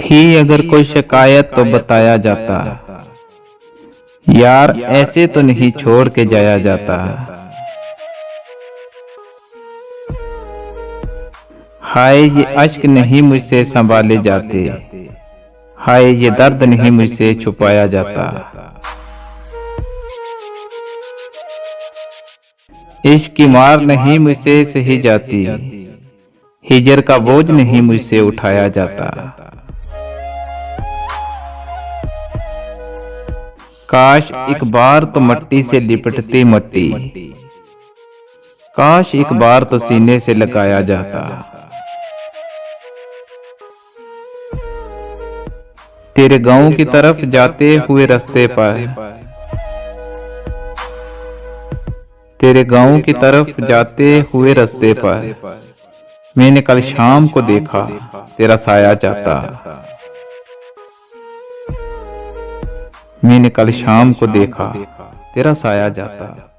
थी अगर कोई शिकायत तो बताया जाता, यार ऐसे तो नहीं छोड़ के जाया जाता। हाय ये अश्क नहीं मुझसे संभाले जाते, हाय ये दर्द नहीं मुझसे छुपाया जाता। इश्क की मार नहीं मुझसे सही जाती, हिजर का बोझ नहीं मुझसे उठाया जाता। काश एक बार तो मट्टी से लिपटती मट्टी, काश एक बार तो सीने से लगाया जाता। तेरे गांव की तरफ जाते हुए रास्ते पर, तेरे गांव की तरफ जाते हुए रास्ते पर मैंने कल शाम को देखा तेरा साया जाता। मैंने कल शाम को देखा तेरा साया जाता।